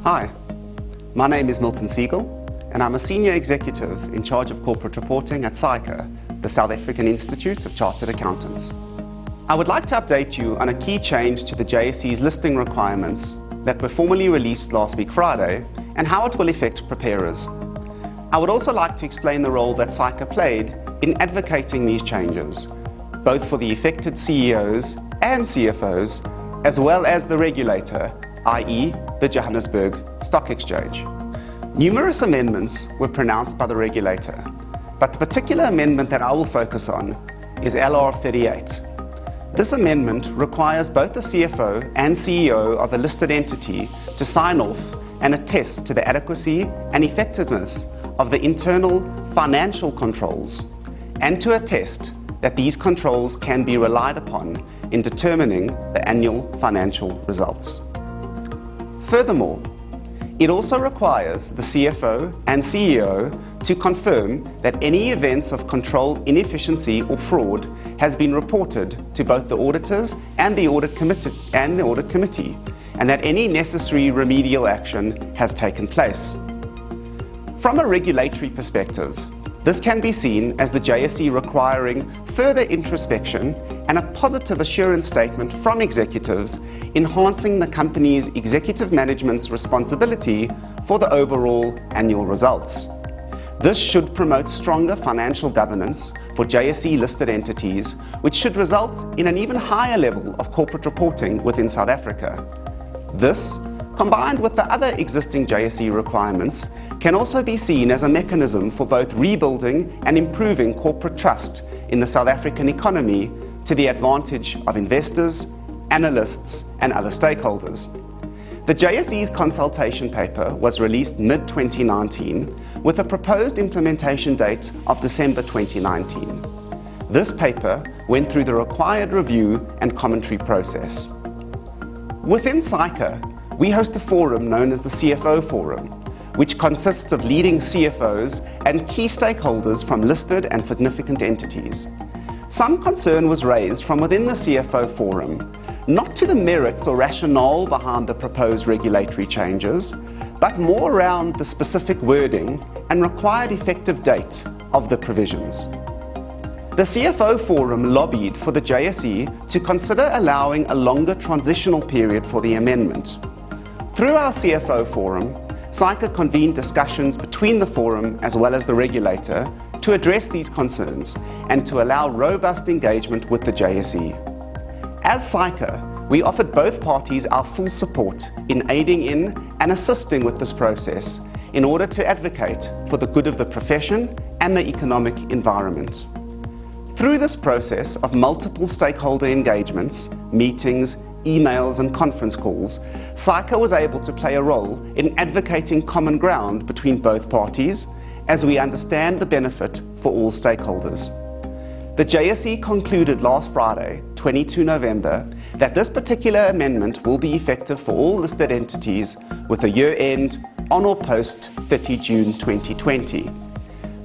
Hi, my name is Milton Segal, and I'm a Senior Executive in charge of Corporate Reporting at SAICA, the South African Institute of Chartered Accountants. I would like to update you on a key change to the JSE's listing requirements that were formally released last week Friday and how it will affect preparers. I would also like to explain the role that SAICA played in advocating these changes, both for the affected CEOs and CFOs, as well as the regulator, i.e. the Johannesburg Stock Exchange. Numerous amendments were pronounced by the regulator, but the particular amendment that I will focus on is LR 38. This amendment requires both the CFO and CEO of a listed entity to sign off and attest to the adequacy and effectiveness of the internal financial controls, and to attest that these controls can be relied upon in determining the annual financial results. Furthermore, it also requires the CFO and CEO to confirm that any events of control inefficiency or fraud has been reported to both the auditors and the audit committee, and that any necessary remedial action has taken place. From a regulatory perspective, this can be seen as the JSE requiring further introspection and a positive assurance statement from executives, enhancing the company's executive management's responsibility for the overall annual results. This should promote stronger financial governance for JSE listed entities, which should result in an even higher level of corporate reporting within South Africa. This, combined with the other existing JSE requirements, can also be seen as a mechanism for both rebuilding and improving corporate trust in the South African economy to the advantage of investors, analysts, and other stakeholders. The JSE's consultation paper was released mid-2019 with a proposed implementation date of December 2019. This paper went through the required review and commentary process. Within SAICA, we host a forum known as the CFO Forum, which consists of leading CFOs and key stakeholders from listed and significant entities. Some concern was raised from within the CFO Forum, not to the merits or rationale behind the proposed regulatory changes, but more around the specific wording and required effective date of the provisions. The CFO Forum lobbied for the JSE to consider allowing a longer transitional period for the amendment. Through our CFO Forum, SAICA convened discussions between the forum as well as the regulator to address these concerns and to allow robust engagement with the JSE. As SAICA, we offered both parties our full support in aiding in and assisting with this process in order to advocate for the good of the profession and the economic environment. Through this process of multiple stakeholder engagements, meetings, emails and conference calls, SAICA was able to play a role in advocating common ground between both parties as we understand the benefit for all stakeholders. The JSE concluded last Friday, 22 November, that this particular amendment will be effective for all listed entities with a year end on or post 30 June 2020.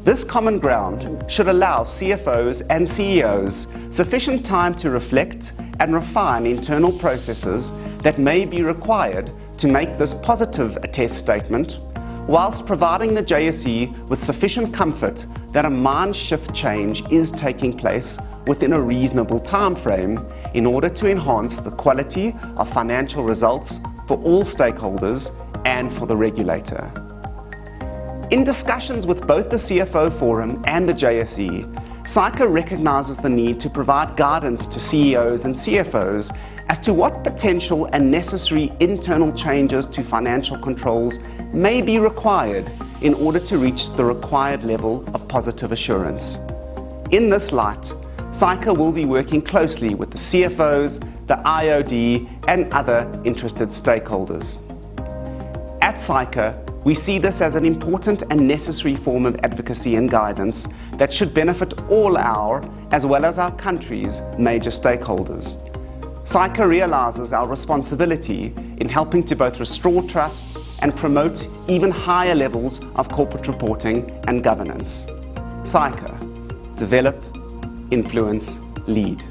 This common ground should allow CFOs and CEOs sufficient time to reflect and refine internal processes that may be required to make this positive attest statement, whilst providing the JSE with sufficient comfort that a mind shift change is taking place within a reasonable time frame in order to enhance the quality of financial results for all stakeholders and for the regulator. In discussions with both the CFO Forum and the JSE, SAICA recognises the need to provide guidance to CEOs and CFOs as to what potential and necessary internal changes to financial controls may be required in order to reach the required level of positive assurance. In this light, SAICA will be working closely with the CFOs, the IOD and other interested stakeholders. At SAICA, we see this as an important and necessary form of advocacy and guidance that should benefit all our, as well as our country's, major stakeholders. SAICA realises our responsibility in helping to both restore trust and promote even higher levels of corporate reporting and governance. SAICA, develop, influence, lead.